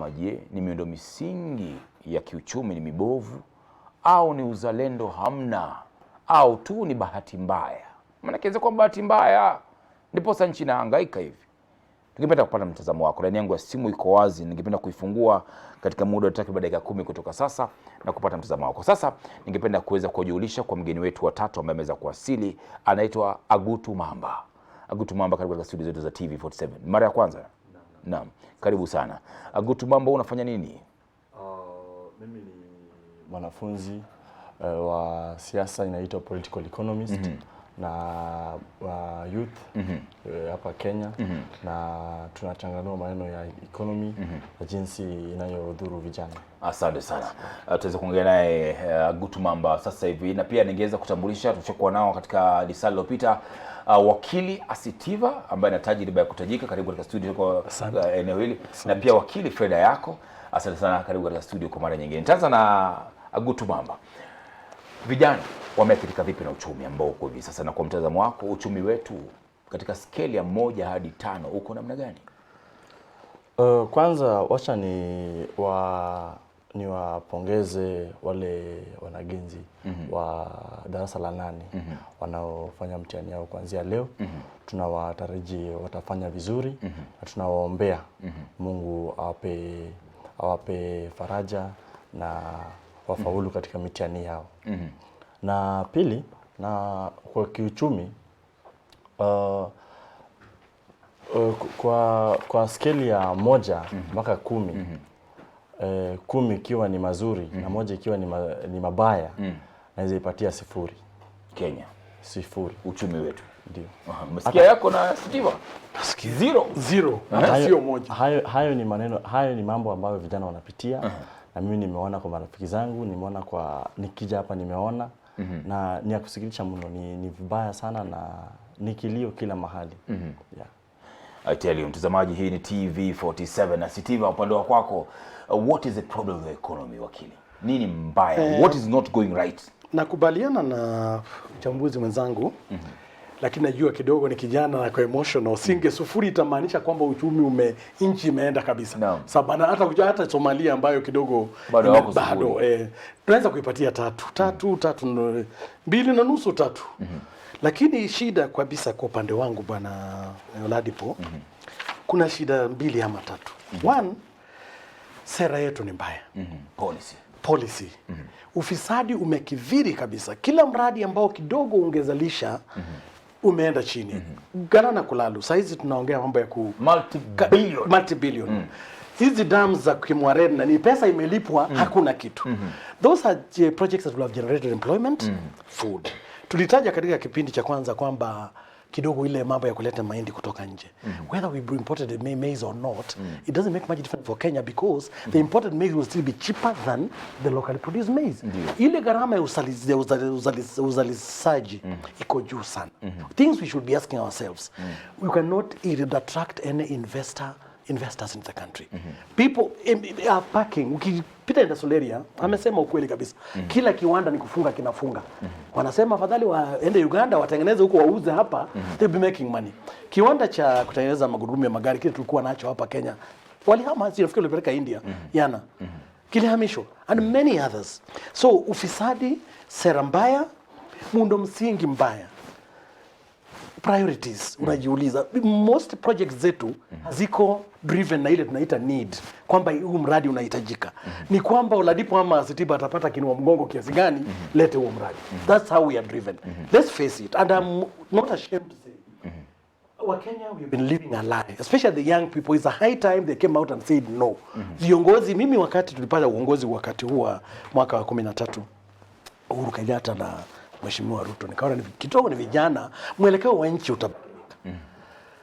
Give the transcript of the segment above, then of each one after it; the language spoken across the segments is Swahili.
Ama je, ni miundo misingi ya kiuchumi ni mibovu, au ni uzalendo hamna, au tu ni bahati mbaya? Maana kiweza kwa bahati mbaya ndipo sasa nchi inahangaika hivi. Ningependa kupata mtazamo wako. Laini yangu ya simu iko wazi, ningependa kuifungua katika muda wa takriban dakika 10 kutoka sasa na kupata mtazamo wako. Sasa ningependa kuweza kujulisha kwa mgeni wetu wa tatu ambaye ameweza kuwasili, anaitwa Agutu Mamba. Agutu Mamba, karibu katika studio zetu za TV47. Mara ya kwanza? Naam. Karibu sana. Agutu Mamba, unafanya nini? Mimi ni mwanafunzi wa siasa, inaitwa political economist na youth hapa Kenya, na tunachanganua maneno ya economy na jinsi inayodhuru vijana. Asante sana. Tuweze kuongea naye Agutu Mamba sasa hivi, na pia ningeweza kutambulisha, tulichokuwa nao katika risala iliyopita, wakili Asitiva ambaye ana tajriba ya kutajika. Karibu katika studio kwa eneo hili. Na pia wakili Freda yako, asante sana, karibu katika studio kwa mara nyingine. Nitaanza na Agutu Mamba. Vijana wameathirika vipi na uchumi ambao uko hivi sasa, na kwa mtazamo wako uchumi wetu katika skeli ya 1 hadi 5 uko namna gani? Kwanza wacha niwapongeze wale wanagenzi wa darasa la 8 wanaofanya mtihani yao kuanzia leo. Tunawatarajia watafanya vizuri na tunawaombea Mungu awape faraja na wafaulu katika mitihani yao. Na pili, na kwa kiuchumi, kwa skeli ya 1 mpaka 10, 10 ikiwa ni mazuri na 1 ikiwa ni mabaya, naweza ipatia 0. Kenya 0 uchumi wetu. Ndio. Msikia yako na Sitiva? 0. Sio 1. Hayo ni mambo ambayo vijana wanapitia. Na mimi nimeona kwa marafiki zangu, nimeona kwa nikija hapa nimeona, na ni ya kusikitisha mno, ni vibaya sana na ni kilio kila mahali. Yeah. I tell you, mtazamaji, hii ni TV47 na Sitiva, upande wa kwako, what is the problem with the economy, wakili? Nini mbaya? What is not going right? Nakubaliana na mchambuzi mwenzangu. Lakini najua kidogo ni kijana na kwa emotional, singe 0 itamaanisha kwamba uchumi nchi imeenda kabisa. No. Sababu hata Somalia ambayo kidogo bado tunaweza kuipatia 3, 2.5, 3. Lakini shida kabisa kwa upande wangu bwana Oladipo, kuna shida 2 ama 3. 1, sera yetu ni mbaya. Policy. Ufisadi umekithiri kabisa. Kila mradi ambao kidogo ungezalisha umeenda chini. Gharama kulalu. Sasa hizi tunaongea mambo ya multi-billion. Hizi dams za Kimwaren na ni pesa imelipwa, hakuna kitu. Those are projects that will have generated employment, food. Tulitaja katika kipindi cha kwanza kwamba kidogo ile mambo ya kuleta mahindi kutoka nje. Whether we imported maize or not, it doesn't make much difference for Kenya, because the imported maize will still be cheaper than the locally produced maize. Ile gharama ya uzalishaji iko juu sana. Things we should be asking ourselves. We cannot attract any investors in the country. People are packing. Ukipita industrial area, amesema ukweli kabisa. Kila kiwanda ni kufunga kinafunga. Wanasema afadhali waende Uganda watengeneze huko wauze hapa, they'll be making money. Kiwanda cha kutengeneza magurudumu ya magari kile tulikuwa nacho hapa Kenya, walihama nafikiri walipeleka India, yana. Kilihamishwa, and many others. So ufisadi, sera mbaya, muundo msingi mbaya. Priorities, unajiuliza, most projects zetu ziko driven na ile tunaita need, kwamba huu mradi unahitajika. Ni kwamba Oladipo ama Sitiva atapata kinua mgongo kiasi gani, lete huo mradi. That's how we are driven. Let's face it, and I'm not ashamed to say, Kenya, we've been living a lie, especially the young people. It's a high time they came out and said no. Viongozi, mimi wakati tulipata uongozi wakati huwa mwaka wa 13, Uhuru Kenyatta na Mheshimiwa Ruto, nikaona ni kidogo ni vijana, mwelekeo wa nchi utabadilika.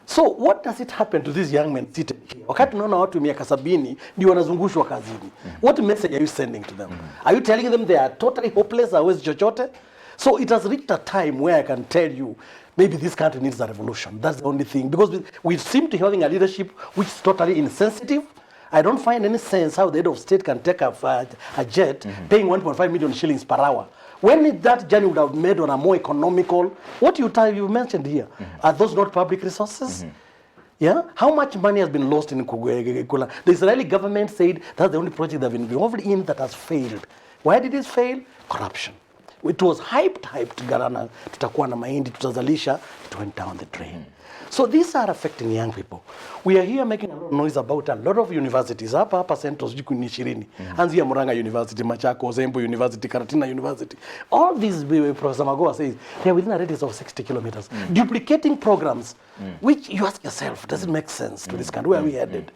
So what does it happen to these young men sitting here? Wakati tunaona watu miaka 70 ndio wanazungushwa kazini. What message are you sending to them? Are you telling them they are totally hopeless, hawezi chochote? So it has reached a time where I can tell you, maybe this country needs a revolution. That's the only thing. Because we seem to be having a leadership which is totally insensitive. I don't find any sense how the head of state can take a jet paying 1.5 million shillings per hour. When that journey would have made on a more economical, what you mentioned here, are those not public resources? Yeah, how much money has been lost in Kula? The Israeli government said that's the only project they've been involved in that has failed. Why did it fail? Corruption. It was hyped, Garana, tutakuwa na mahindi, tutazalisha, it went down the drain. So these are affecting young people. We are here making a lot of noise about a lot of universities. Hapa Central sijui ni 20. Anzia Murang'a University, Machakos, Embu University, Karatina University. All these, Professor Magoa says, they are within a radius of 60 kilometers. Duplicating programs, which you ask yourself, does it make sense to this country? Where are we headed?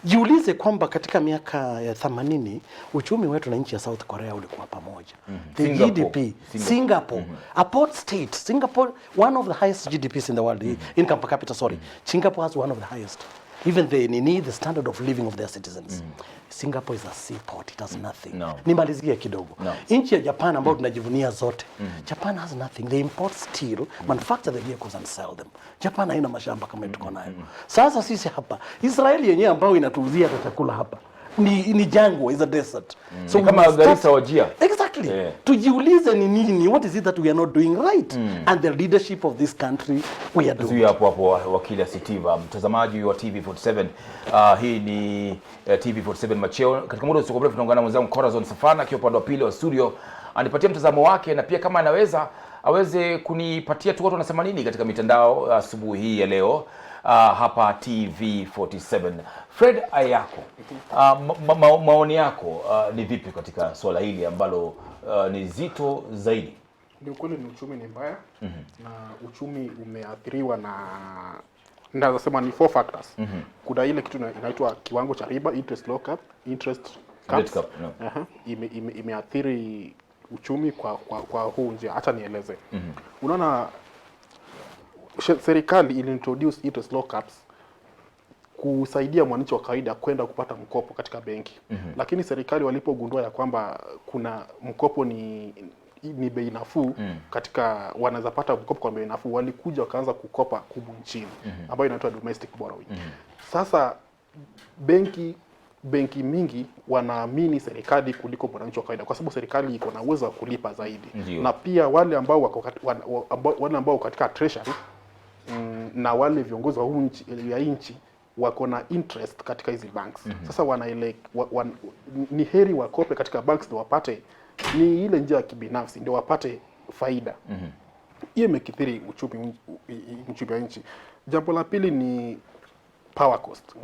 Jiulize kwamba katika miaka ya 80, uchumi wetu na nchi ya South Korea ulikuwa pamoja. The GDP, Singapore, a port state, Singapore, one of the highest GDPs in the world, income per capita, sorry. Singapore has one of the highest. Even the standard of living of their citizens. Singapore is a seaport, it has nothing. No. Nimalizie kidogo. No. Nchi ya Japan ambayo tunajivunia zote. Japan has nothing. They import steel, manufacture the vehicles and sell them. Japan haina mashamba kama tuko nayo. Sasa sisi hapa, Israeli yenyewe ambayo inatuuzia chakula hapa. Ni jangwa, is a desert. So kama Garissa wajia. Exactly. Yeah. Tujiulize ni nini, what is it that we are not doing right? And the leadership of this country, we are doing. Zuia hapo wakili Asitiva, mtazamaji wa TV47. Hii ni TV47 Macheo. Katika muda usio mrefu tunaungana na mwenzangu Corazon Safana akiwa upande wa pili wa studio. Anipatie mtazamo wake na pia kama anaweza aweze kunipatia tu watu wanasema nini katika mitandao asubuhi hii ya leo. Hapa TV47. Fred Ayako, maoni yako ni vipi katika swala hili ambalo ni zito zaidi? Ni ukweli ni uchumi ni mbaya na uchumi umeathiriwa na naweza sema ni 4 factors. Kuna ile kitu inaitwa kiwango cha riba, interest caps. Imeathiri uchumi kwa huu njia. Hata nieleze. Unaona serikali ilintroduce interest low caps kusaidia mwananchi wa kawaida kwenda kupata mkopo katika benki. Lakini serikali walipogundua ya kwamba kuna mkopo ni bei nafuu katika wanaweza pata mkopo kwa bei nafuu, walikuja wakaanza kukopa humu nchini ambayo inaitwa domestic borrowing. Sasa benki mingi wanaamini serikali kuliko mwananchi wa kawaida kwa sababu serikali iko na uwezo wa kulipa zaidi. Na pia wale ambao wako katika treasury na wale viongozi wa nchi wako na interest katika hizi banks. Sasa ni heri wakope katika banks ndio wapate, ni ile njia ya kibinafsi ndio wapate faida. Hiyo imekithiri uchumi wa nchi. Jambo la pili ni power cost.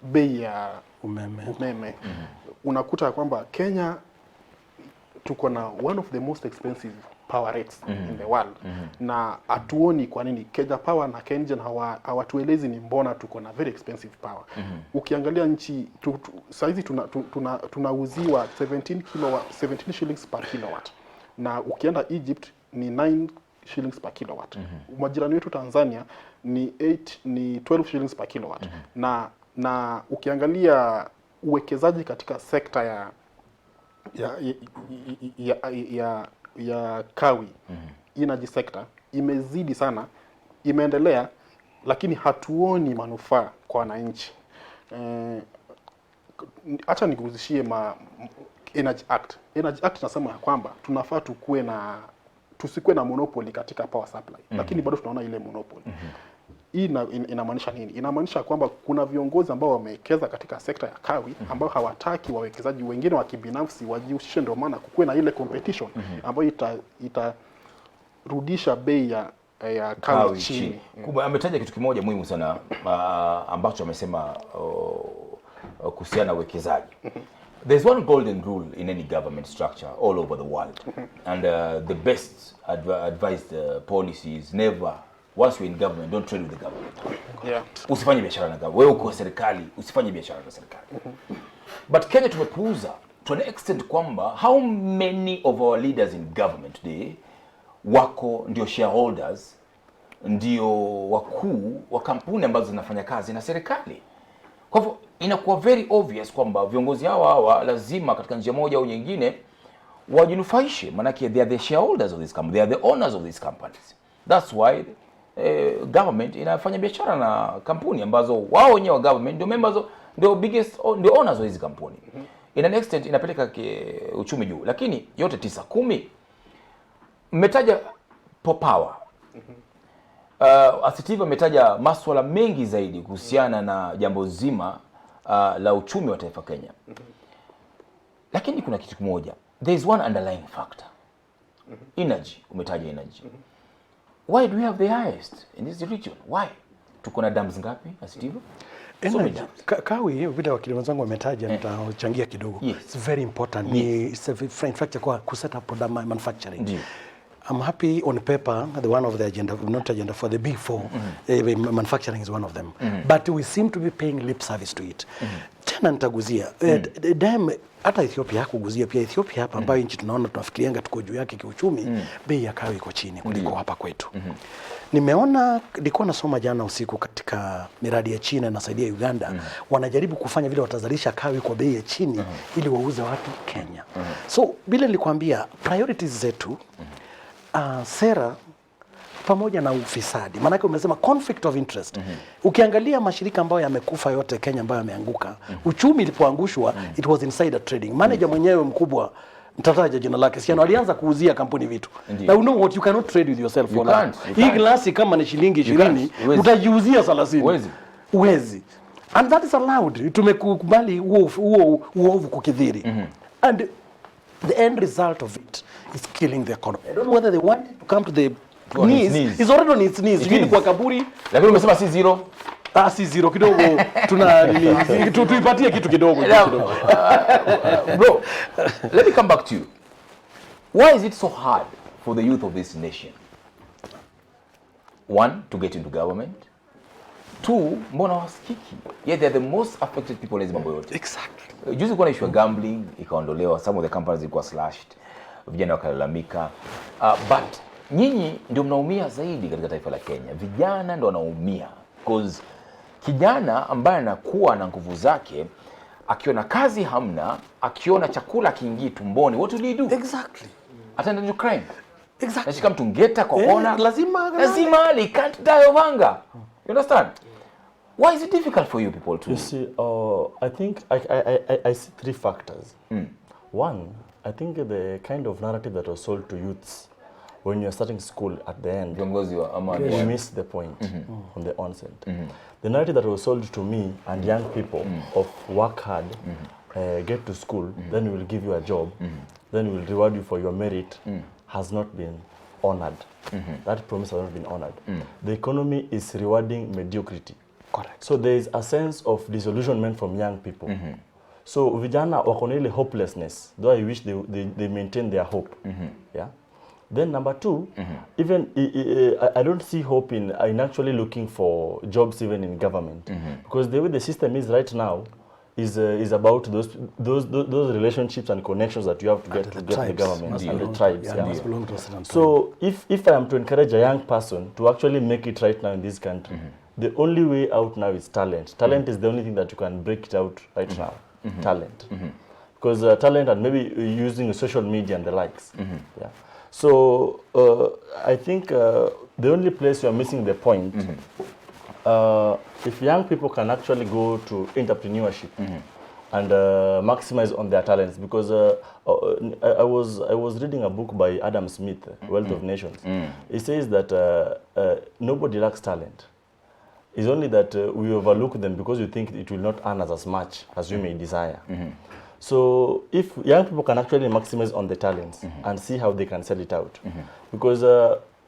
Bei ya umeme. Unakuta kwamba Kenya tuko na one of the most expensive power rates in the world. Na hatuoni kwa nini Kenya Power na Kenyan hawatuelezi ni mbona tuko na very expensive power. Ukiangalia nchi saizi tunauziwa 17 shillings per kilowatt. Na ukienda Egypt ni 9 shillings per kilowatt. Majirani wetu Tanzania ni 12 shillings per kilowatt. Na ukiangalia uwekezaji katika sekta ya kawi, energy sector imezidi sana, imeendelea, lakini hatuoni manufaa kwa wananchi. Acha nikuhusishie Energy Act. Energy Act nasema ya kwamba tunafaa tusikuwe na monopoly katika power supply, lakini bado tunaona ile monopoly. Hii inamaanisha nini? Inamaanisha kwamba kuna viongozi ambao wamewekeza katika sekta ya kawi ambao hawataki wawekezaji wengine wa kibinafsi wajihusishe, ndio maana kukuwe na ile competition ambayo itarudisha bei ya kawi chini. Ametaja kitu kimoja muhimu sana ambacho amesema kuhusiana na uwekezaji. There's one golden rule in any government structure all over the world. And the best advised policy is never, once you're in government, don't trade with the government. Yeah. Usifanye biashara na government. Wewe uko serikali, usifanye biashara na serikali. But Kenya tumepuuza to an extent kwamba how many of our leaders in government today wako ndio shareholders, ndio wakuu wa kampuni ambazo zinafanya kazi na serikali. Kwa hivyo inakuwa very obvious kwamba viongozi hawa lazima katika njia moja au nyingine wajinufaishe, manake they are the shareholders of this company, they are the owners of these companies. That's why government inafanya biashara na kampuni ambazo wao wenyewe wa government ndio members, ndio biggest, ndio owners of hizi kampuni. In an extent inapeleka uchumi juu, lakini yote 9-10 mmetaja power. Asitivo ametaja masuala mengi zaidi kuhusiana na jambo zima la uchumi wa taifa Kenya. Lakini kuna kitu kimoja. There is one underlying factor. Energy, umetaja energy. Why do we have the highest in this region? Why? Tuko na dams ngapi Asitivo? Energy. Kawi vile wakili wenzangu wametaja, nitachangia kidogo. Yes. It's very important. It's in fact kwa set up product manufacturing. Yes. I'm happy on paper, the one of the agenda, not agenda for the big four, manufacturing is one of them. But we seem to be paying lip service to it. Tena nitaguzia, hata Ethiopia hakuguzia pia Ethiopia hapa ambayo nchi tunaona tunafikirianga tuko juu yake kiuchumi, bei ya kawi iko chini kuliko hapa kwetu. Nimeona, nilikuwa nasoma jana usiku katika miradi ya China inasaidia Uganda, wanajaribu kufanya vile watazalisha kawi kwa bei ya chini ili wauze watu Kenya. So bila nilikwambia priorities zetu, sera pamoja na ufisadi. Maana umesema conflict of interest. Ukiangalia mashirika ambayo yamekufa yote Kenya ambayo yameanguka, uchumi ilipoangushwa, it was insider trading. Manager mwenyewe mkubwa, mtataja jina lake, siano alianza kuuzia kampuni vitu. Now you know what, you cannot trade with yourself for that. Hii glasi kama ni shilingi 20, utajiuzia 30. Uwezi. And that is allowed. Tumekubali huo uovu kukidhiri. And the end result of it is killing the economy. I don't know whether they want it to come to the knees. It's already on its knees. Hii kwa kaburi. Lakini umesema si zero. Si zero kidogo. Tuipatie kitu kidogo. Bro, let me come back to you. Why is it so hard for the youth of this nation? One, to get into government. Two, mbona wasikiki? Yeah, they're the most affected people in mambo yote. Exactly. Juzi kuna issue gambling ikaondolewa, some of the companies zilikuwa slashed, vijana wakalalamika. But nyinyi ndio mnaumia zaidi katika taifa la Kenya. Vijana ndio wanaumia because kijana ambaye anakuwa na nguvu zake, akiona kazi hamna, akiona chakula kiingii tumboni, what will he do? Exactly. Ataenda into crime. Exactly. Nashika mtu ngeta kwa kona. Lazima he can't die of hunger. You understand? Why is it difficult for you people to? You see, I think I see three factors. One, I think the kind of narrative that was sold to youths when you're starting school at the end, we missed the point on the onset. The narrative that was sold to me and young people of work hard, get to school, then we will give you a job, then we will reward you for your merit, has not been honored. That promise has not been honored. The economy is rewarding mediocrity. Correct. So there is a sense of disillusionment from young people. So vijana wako na ile hopelessness, though I wish they maintain their hope. Yeah. Then number two, even I don't see hope in actually looking for jobs even in government, because the way the system is right now is about those relationships and connections that you have to get the government and the tribes. Yeah. So if I am to encourage a young person to actually make it right now in this country, the only way out now is talent. Talent is the only thing that you can break it out right now. Talent. Because talent and maybe using social media and the likes. Yeah. So I think the only place you are missing the point, if young people can actually go to entrepreneurship and maximize on their talents, because I was reading a book by Adam Smith, Wealth of Nations. He says that nobody lacks talent. It's only that we overlook them because we think it will not earn us as much as we may desire. So if young people can actually maximize on the talents and see how they can sell it out, because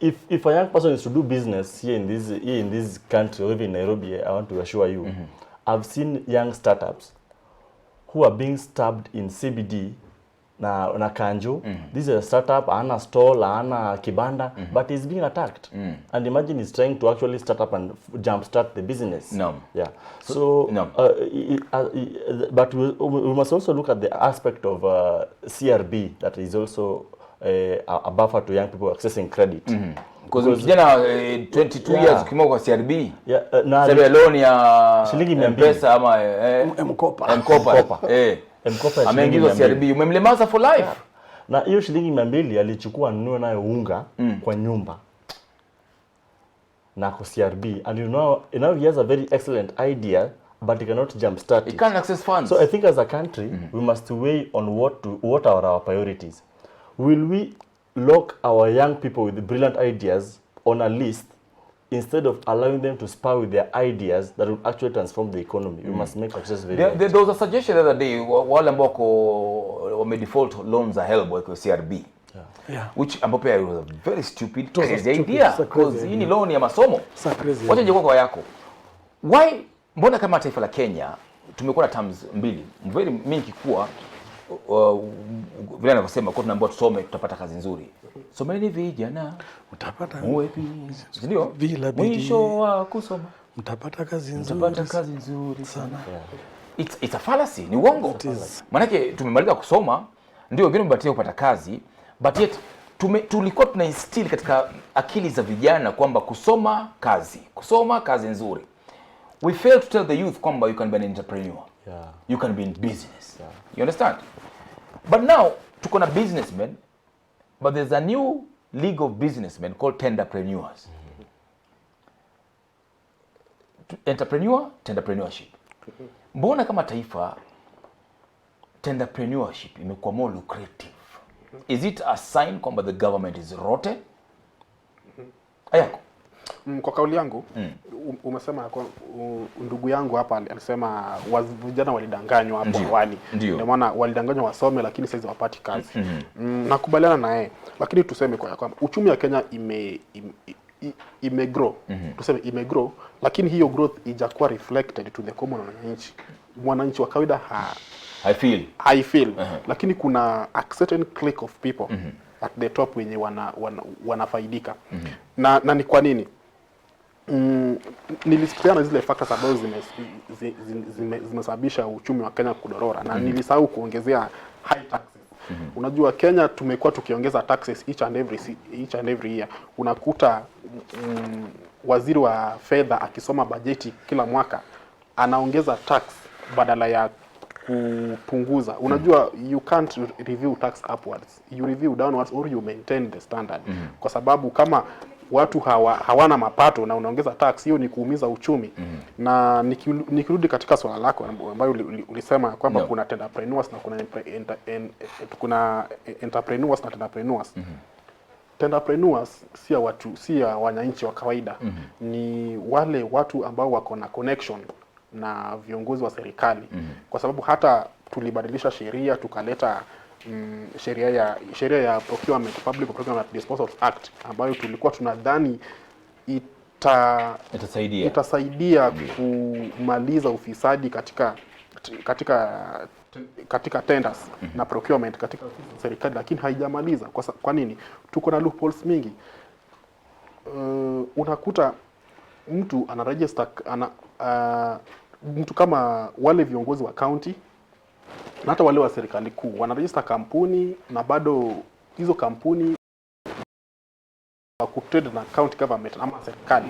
if a young person is to do business here in this country or even in Nairobi, I want to assure you, I've seen young startups who are being stabbed in CBD na Kanjo. This is a startup, ana stall, ana kibanda, but he's being attacked. And imagine he's trying to actually start up and jumpstart the business. Yeah. So, but we must also look at the aspect of CRB that is also a buffer to young people accessing credit. Because kijana 22 years ukimwa kwa CRB, na loan ya shilingi 200 pesa ama mkopa. Ameingizwa CRB, umemlemaza for life. Na hiyo shilingi 200 alichukua nunue nayo unga kwa nyumba na kwa CRB, and you know he has a very excellent idea, but he cannot jumpstart it. He can't access funds. So I think as a country, we must weigh on what are our priorities. Will we lock our young people with brilliant ideas on a list instead of allowing them to spar with their ideas that will actually transform the economy. We must make access very There was a suggestion the other day, wale ambao wame default loans za HELB kwa CRB. Yeah. Which ambapo was a very stupid, was a crazy stupid, idea. it's a crazy Because hii idea. ni loan ya masomo. Wacha nje kwa yako. Why, mbona kama taifa la Kenya tumekuwa na terms mbili very mingi kuwa vile anavyosema kwa tunaambiwa tusome tutapata kazi nzuri. Someni vijana mtapata uwepi. Ndio? Mwisho wa kusoma mtapata kazi nzuri. Mtapata kazi nzuri sana. It's a fallacy, ni uongo. Maanake tumemaliza kusoma, ndio wengine wamebahatika kupata kazi, but yet tulikuwa tuna instill katika akili za vijana kwamba kusoma kazi nzuri. We fail to tell the youth kwamba you can be an entrepreneur. Yeah. You can be in business. Yeah. You understand? But now tuko na businessmen, but there's a new league of businessmen called tenderpreneurs. Tenderpreneurship. Mbona kama taifa tenderpreneurship imekuwa more lucrative? Is it a sign kwamba the government is rotten? Ayako. Kwa kauli yangu umesema kwa ndugu yangu hapa alisema vijana walidanganywa hapo awali. Ndio maana walidanganywa wasome lakini sasa hawapati kazi. Nakubaliana na yeye. Lakini tuseme kwa kwamba uchumi wa Kenya imegrow. Tuseme imegrow, lakini hiyo growth ijakuwa reflected to the common mwananchi. Mwananchi wa kawaida I feel. Lakini kuna a certain clique of people at the top wenye wanafaidika. Na ni kwa nini? Nilisikiana zile factors ambazo zimesababisha uchumi wa Kenya kudorora na nilisahau kuongezea high taxes. Unajua Kenya tumekuwa tukiongeza taxes each and every year. Unakuta waziri wa fedha akisoma bajeti kila mwaka anaongeza tax badala ya kupunguza. Unajua you can't review tax upwards, you review downwards or you maintain the standard. Kwa sababu kama watu hawana mapato na unaongeza tax, hiyo ni kuumiza uchumi. Na nikirudi katika swala lako ambayo ulisema kwamba kuna tenderpreneurs na kuna entrepreneurs na tenderpreneurs. Tenderpreneurs si wananchi wa kawaida. Ni wale watu ambao wako na connection na viongozi wa serikali. Kwa sababu hata tulibadilisha sheria tukaleta sheria ya Procurement, Public Procurement Disposal Act ambayo tulikuwa tunadhani itasaidia kumaliza ufisadi katika tenders na procurement katika serikali, lakini haijamaliza. Kwa nini? Tuko na loopholes mingi. Unakuta mtu ana register mtu kama wale viongozi wa county na hata wale wa serikali kuu wanaregister kampuni na bado hizo kampuni wakutrade na county government ama serikali.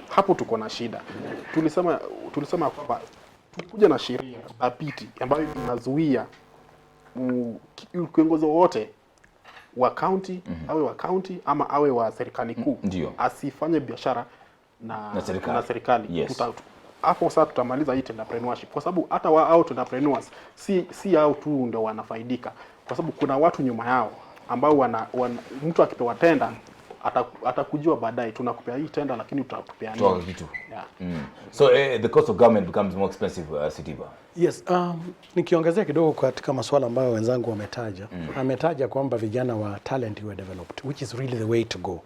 Hapo tuko na shida. Tulisema kwamba tukuja na sheria dhabiti ambayo inazuia kiongozi wote wa county awe wa county ama awe wa serikali kuu asifanye biashara na serikali. Yes. Hapo sasa tutamaliza hii tenderpreneurship, kwa sababu hata wao entrepreneurs si hao tu ndio wanafaidika, kwa sababu kuna watu nyuma yao ambao mtu akipewa tenda atakujua baadaye tunakupea hii tenda lakini utatupea nini kitu. So the cost of government becomes more expensive, Sitiba. Yes, nikiongezea kidogo katika masuala ambayo wenzangu wametaja. Ametaja kwamba vijana wa talent were developed, which is really the way to go.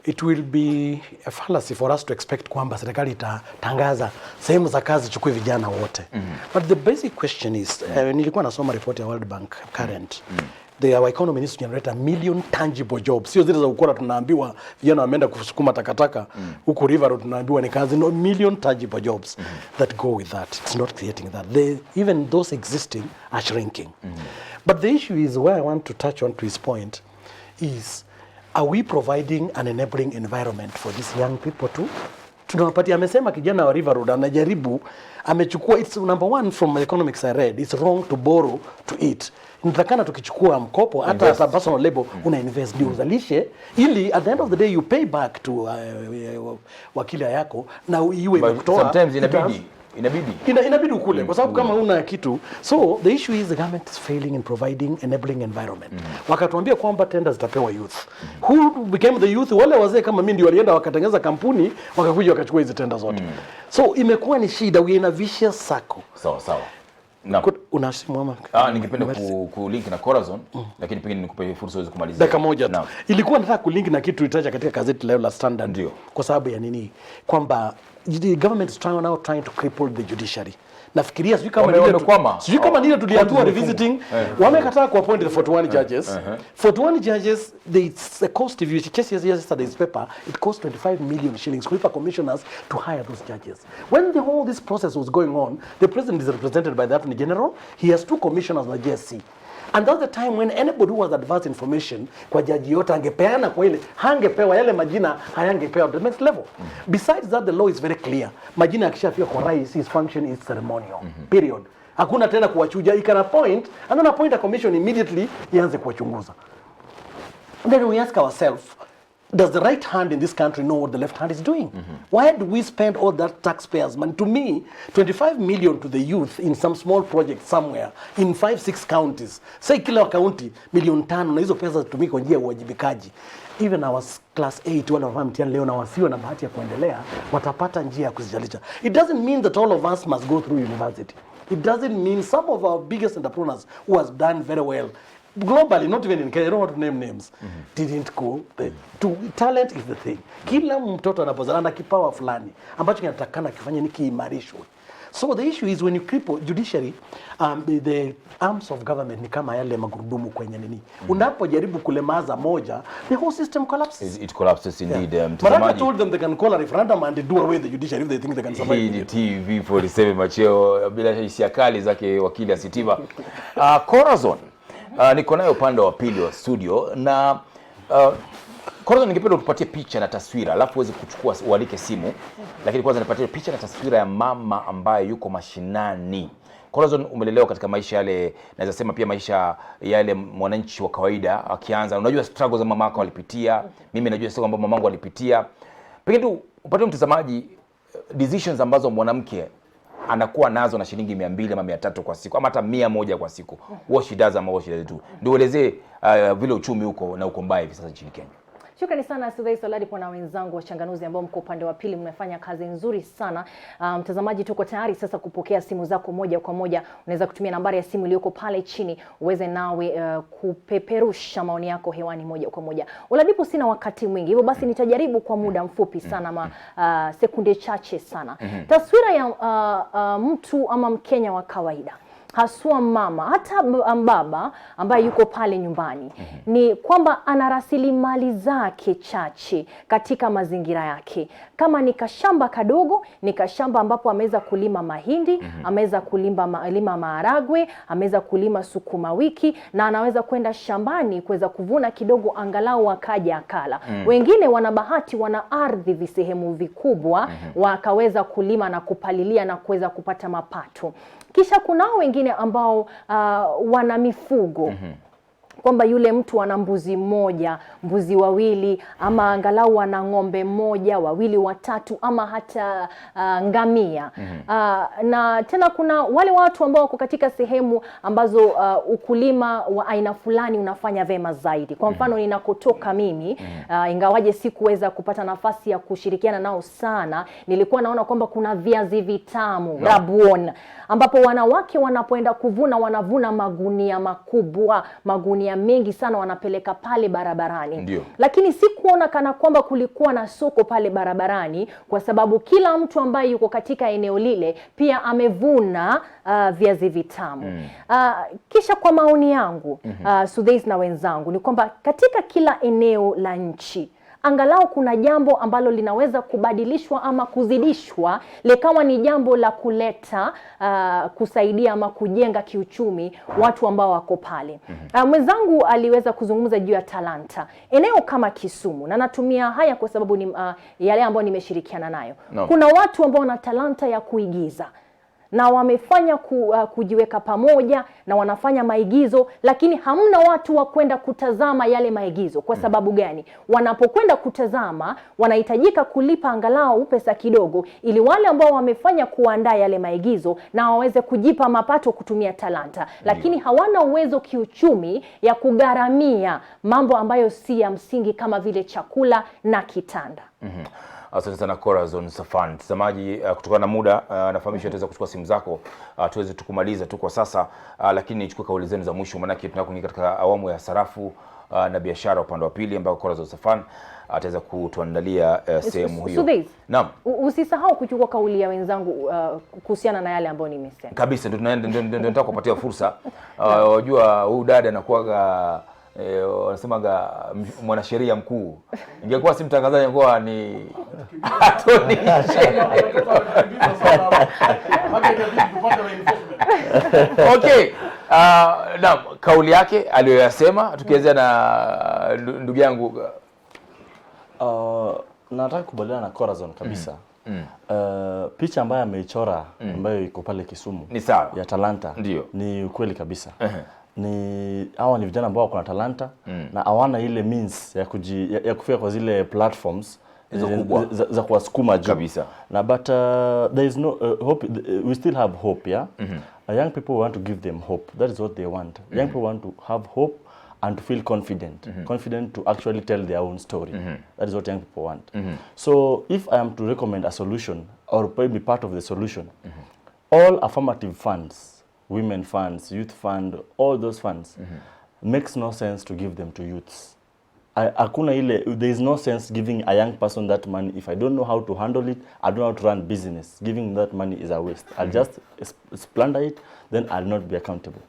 It will be a fallacy for us to expect kwamba serikali itatangaza sehemu za kazi chukue vijana wote. But the basic question is, nilikuwa nasoma report ya World Bank current. Our economy needs to generate 1 million tangible jobs. Sio zile za ukora tunaambiwa vijana wameenda kusukuma takataka huko River Road, tunaambiwa ni kazi. No, 1 million tangible jobs that go with that. It's not creating that. Even those existing are shrinking. But the issue is where I want to touch on to his point is, are we providing an enabling environment for these young people too? Tunawapatia, amesema kijana wa River Road anajaribu, amechukua, it's number one from economics I read, it's wrong to borrow to eat. Nitakana tukichukua mkopo hata as a personal label una invest ndio uzalishe, ili at the end of the day you pay back to wakili yako na iwe imekutoa. Sometimes inabidi inabidi ukule kwa sababu kama una kitu. So the issue is the government is failing in providing enabling environment. Wakatuambia kwamba tenda zitapewa youth. Who became the youth? Wale wazee kama mimi ndio walienda wakatengeneza kampuni wakakuja wakachukua hizo tenda zote. So imekuwa ni shida, we in a vicious circle. Sawa. Unasimama. Ningependa kulink na Corazon, lakini pengine nikupe fursa uweze kumalizia. Dakika moja tu. Ilikuwa nataka kulink na kitu itaja katika gazeti leo la Standard. Ndio. Kwa sababu ya nini? Kwamba the government is trying to cripple the judiciary. Nafikiria sijui kama nile tuliatua revisiting wamekataa ku appoint the 41 judges. 41 judges, the cost, if you check yesterday's paper, it cost 25 million shillings for commissioners to hire those judges. When whole this process was going on, the president is represented by the Attorney General. He has 2 commissioners na JSC. And that's the time when anybody who has advanced information kwa jaji yote angepeana kwa ile, hangepewa yale majina, hayangepewa the next level. Besides that, the law is very clear. Majina yakishafika kwa rais, his function is ceremonial. Period. Hakuna tena kuwachuja. He can appoint, and then appoint a commission immediately, ianze kuwachunguza. And then we ask ourselves, does the right hand in this country know what the left hand is doing? Why do we spend all that taxpayers' money? To me, 25 million to the youth in some small project somewhere in 5-6 counties. Say kila county milioni 5 na hizo pesa zitumike kwa njia ya uwajibikaji. Even our class 8 wale wanafanya mtihani leo na wasiwe na bahati ya kuendelea watapata njia ya kuzijalisha. It doesn't mean that all of us must go through university. It doesn't mean some of our biggest entrepreneurs who has done very well globally, not even in Kenya, I don't want to name names, didn't go. Talent is the thing. Kila mtoto anapozaliwa na kipawa fulani ambacho kinatakana kifanye ni kiimarishwe. So the issue is when you cripple judiciary, the arms of government ni kama yale magurudumu kwenye nini. Unapojaribu kulemaza moja, the whole system collapses. It collapses indeed. Maraka told them they can call a referendum and they do away the judiciary if they think they can survive. Hii ni TV47 macheo bila hisia kali zake wakili Asitima. Corazon, niko nayo upande wa pili wa studio na Corazon, ningependa utupatie picha na taswira alafu uweze kuchukua ualike simu, lakini kwanza nipatie picha na taswira ya mama ambaye yuko mashinani. Corazon, umelelewa katika maisha yale, naweza sema pia maisha yale mwananchi wa kawaida akianza. Unajua struggles za mamako walipitia, mimi najua struggle ambazo mamangu walipitia. Pengine tu upate mtazamaji decisions ambazo mwanamke anakuwa nazo na shilingi 200 ama 300 kwa siku ama hata 100 kwa siku. What she does ama what she does do. Ndio uelezee vile uchumi huko na uko mbaya hivi sasa nchini Kenya. Shukrani sana Sudhai Soladi na wenzangu wachanganuzi ambao mko upande wa pili, mmefanya kazi nzuri sana. Mtazamaji, tuko tayari sasa kupokea simu zako moja kwa moja. Unaweza kutumia nambari ya simu iliyoko pale chini uweze nawe kupeperusha maoni yako hewani moja kwa moja. Oladipo, sina wakati mwingi, hivyo basi nitajaribu kwa muda mfupi sana sekunde chache sana. Taswira ya mtu ama Mkenya wa kawaida, haswa mama hata baba ambaye yuko pale nyumbani, ni kwamba ana rasilimali zake chache katika mazingira yake. Kama ni kashamba kadogo, ni kashamba ambapo ameweza kulima mahindi, ameweza kulima maharagwe, ameweza kulima sukuma wiki, na anaweza kwenda shambani kuweza kuvuna kidogo angalau akaja akala. Wengine wana bahati, wana ardhi visehemu vikubwa, wakaweza kulima na kupalilia na kuweza kupata mapato. Kisha kunao wengine ambao wana mifugo. Kwamba yule mtu ana mbuzi mmoja, mbuzi wawili, ama angalau ana ng'ombe mmoja, wawili, watatu, ama hata ngamia. Na tena kuna wale watu ambao wako katika sehemu ambazo ukulima wa aina fulani unafanya vema zaidi. Kwa mfano ninakotoka mimi, ingawaje sikuweza kupata nafasi ya kushirikiana nao sana, nilikuwa naona kwamba kuna viazi vitamu, Rabuon, ambapo wanawake wanapoenda kuvuna wanavuna magunia makubwa, magunia mengi sana, wanapeleka pale barabarani. Ndiyo. Lakini sikuona kana kwamba kulikuwa na soko pale barabarani, kwa sababu kila mtu ambaye yuko katika eneo lile pia amevuna viazi vitamu. Kisha kwa maoni yangu, Sudhai na wenzangu, ni kwamba katika kila eneo la nchi angalau kuna jambo ambalo linaweza kubadilishwa ama kuzidishwa, likawa ni jambo la kuleta kusaidia ama kujenga kiuchumi watu ambao wako pale. Mwenzangu aliweza kuzungumza juu ya talanta. Eneo kama Kisumu, na natumia haya kwa sababu ni yale ambayo nimeshirikiana nayo. Kuna watu ambao wana talanta ya kuigiza. na wamefanya kujiweka pamoja na wanafanya maigizo, lakini hamna watu wa kwenda kutazama yale maigizo. Kwa sababu gani? Wanapokwenda kutazama wanahitajika kulipa angalau pesa kidogo, ili wale ambao wamefanya kuandaa yale maigizo na waweze kujipa mapato kutumia talanta, lakini hawana uwezo kiuchumi ya kugharamia mambo ambayo si ya msingi kama vile chakula na kitanda. Asante sana Corazon Safan. Mtazamaji, kutokana na muda nafahamishwa tutaweza kuchukua simu zako, tuweze tukumaliza tu kwa sasa, lakini nichukue kauli zenu za mwisho, maana tunakuingia katika awamu ya sarafu na biashara upande wa pili, ambao Corazon Safan ataweza kutuandalia sehemu hiyo. Naam. Usisahau kuchukua kauli ya wenzangu kuhusiana na yale ambayo nimesema. Kabisa, ndio nataka kupatia fursa. Unajua huyu dada anakuwa wanasemaga mwanasheria mkuu. Ingekuwa si mtangazaji, ingekuwa ni Tony. Okay. Naam, kauli yake aliyoyasema, tukianza na ndugu yangu. Nataka kubaliana na Corazon kabisa. Picha ambayo ameichora ambayo iko pale Kisumu ni sawa ya talanta, ndio ni ukweli kabisa. Ni hawa ni vijana ambao wako na talanta na hawana ile means ya kufika kwa zile platforms za kuwasukuma juu kabisa. Na but there is no hope. We still have hope, yeah. Young people want to give them hope. That is what they want. Young people want to have hope and to feel confident, confident to actually tell their own story. That is what young people want. So if I am to recommend a solution or maybe part of the solution, all affirmative funds, women funds, youth fund, all those funds, makes no sense to give them to youths. There is no sense giving a young person that money if I don't know how to handle it, I don't know how to run business. Giving that money is a waste. I'll just splendor it, then I'll not be accountable.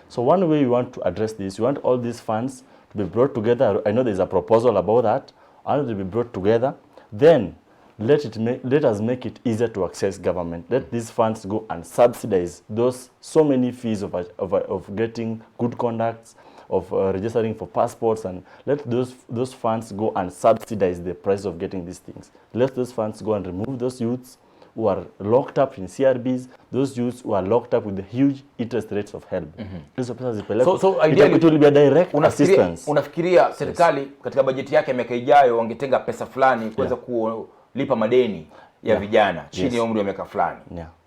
So one way we want to address this, we want all these funds to be brought together. I know there's a proposal about that. I want to be brought together. Then let us make it easier to access government. Let these funds go and subsidize those so many fees of getting good conducts, of registering for passports, and let those funds go and subsidize the price of getting these things. Let those funds go and remove those youths who are locked up in CRBs, those youths who are locked up with the huge interest rates of help. So ideally, it will be a direct assistance. Unafikiria serikali katika bajeti yake miaka ijayo wangetenga pesa fulani kuweza kulipa madeni ya vijana chini ya umri wa miaka fulani?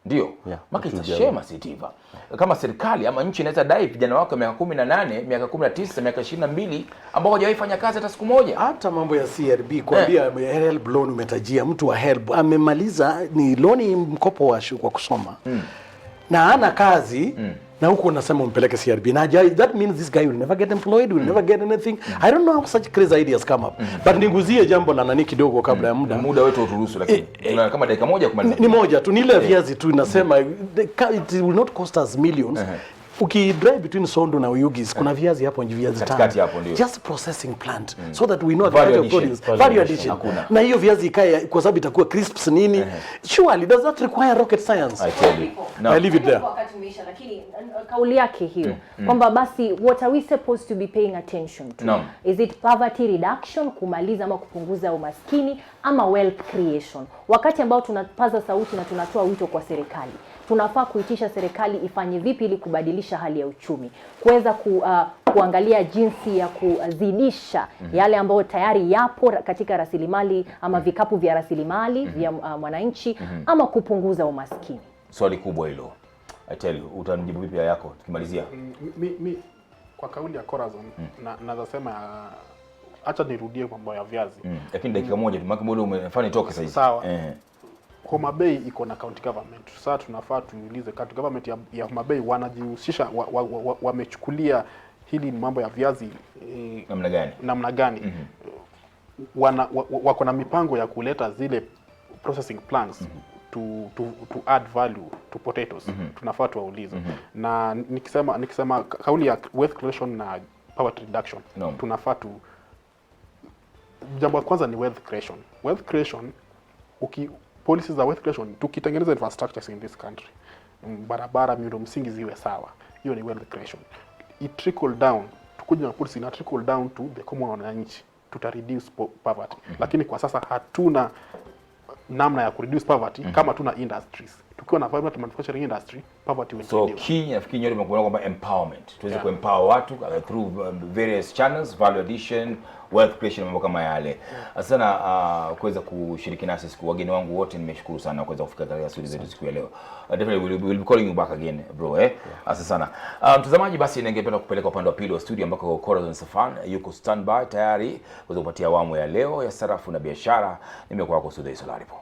Ndio. Maka itashema sitiva. Kama serikali ama nchi inaweza dai vijana wako miaka 18, miaka 19, miaka 22 ambao hawajawahi fanya kazi hata siku moja. Hata mambo ya CRB kuambia help loan umetajia mtu wa help amemaliza ni loan mkopo wa kusoma. Na ana kazi na huko unasema umpeleke CRB. Na that means this guy will never get employed, will never get anything. I don't know how such crazy ideas come up. But ninguzie jambo la nani kidogo kabla ya muda. Muda wetu uturuhusu, lakini tuna kama dakika moja kumaliza. Ni moja tu, ni ile viazi tu inasema it will not cost us millions. Ukidrive between Sondo na Uyugis kuna viazi hapo nje, viazi katikati hapo ndio. Just processing plant so that we know the produce. Value addition. Na hiyo viazi ikae kwa sababu itakuwa crisps nini. Surely does that require rocket science? I tell you. No. I leave it there. Wakati umeisha, lakini kauli yake hiyo kwamba basi what are we supposed to be paying attention to? No. Is it poverty reduction, kumaliza ama kupunguza umaskini, ama wealth creation? Wakati ambao tunapaza sauti na tunatoa wito kwa serikali, tunafaa kuitisha serikali ifanye vipi ili kubadilisha hali ya uchumi, kuweza kuangalia jinsi ya kuzidisha yale ambayo tayari yapo katika rasilimali ama vikapu vya rasilimali vya mwananchi, ama kupunguza umaskini. Swali kubwa hilo. I tell you, utanijibu vipi yako tukimalizia? Kwa kauli ya Corazon naweza sema acha nirudie mambo ya viazi. Lakini dakika moja tu, maana bado umefanya toke sasa hivi. Sawa. Homa Bay iko na county government. Sasa tunafaa tuulize county government ya Homa Bay wanajihusisha wamechukulia hili mambo ya viazi namna gani? Wako na mipango ya kuleta zile processing plants to add value to potatoes. Tunafaa tuwaulize. Na nikisema kauli ya wealth creation na poverty reduction, tunafaa jambo la kwanza ni wealth creation. Wealth creation policies za wealth creation, tukitengeneza infrastructures in this country, barabara, miundo msingi ziwe sawa, hiyo ni wealth creation. It trickle down, tukuja na policy na trickle down to the common wananchi, tuta reduce poverty. Lakini kwa sasa hatuna namna ya kureduce poverty kama tuna industries. kukiwa na vibrant manufacturing industry, poverty will So reduce. key nafikiri nyote mmekuwa kwamba empowerment. Tuweze Yeah. kuempower watu through various channels, value addition, wealth creation, mambo kama yale. Sana kuweza kushiriki nasi siku, wageni wangu wote nimeshukuru sana kuweza kufika katika studio zetu siku ya leo. Definitely we'll be calling you back again bro Asante sana. Mtazamaji, basi ningependa kupeleka upande wa pili wa studio ambako Corazon Safan yuko standby tayari kuweza kupatia awamu ya leo ya sarafu na biashara. Nimekuwa kwa Sudhei Solaripo.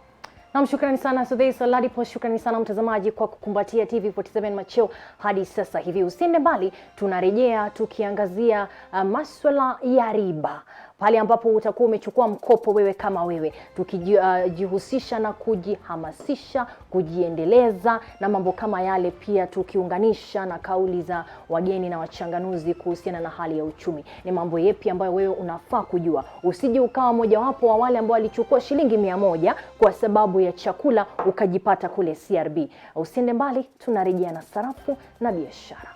Na shukrani sana Sudhei Solaripo, shukrani sana mtazamaji kwa kukumbatia TV47 Macheo hadi sasa hivi. Usiende mbali, tunarejea tukiangazia masuala ya riba. Pale ambapo utakuwa umechukua mkopo wewe kama wewe, tukijihusisha na kujihamasisha, kujiendeleza na mambo kama yale, pia tukiunganisha na kauli za wageni na wachanganuzi kuhusiana na hali ya uchumi. Ni mambo yepi ambayo wewe unafaa kujua? Usije ukawa mojawapo wa wale ambao walichukua shilingi 100 kwa sababu ya chakula ukajipata kule CRB. Usiende mbali, tunarejea na sarafu na biashara.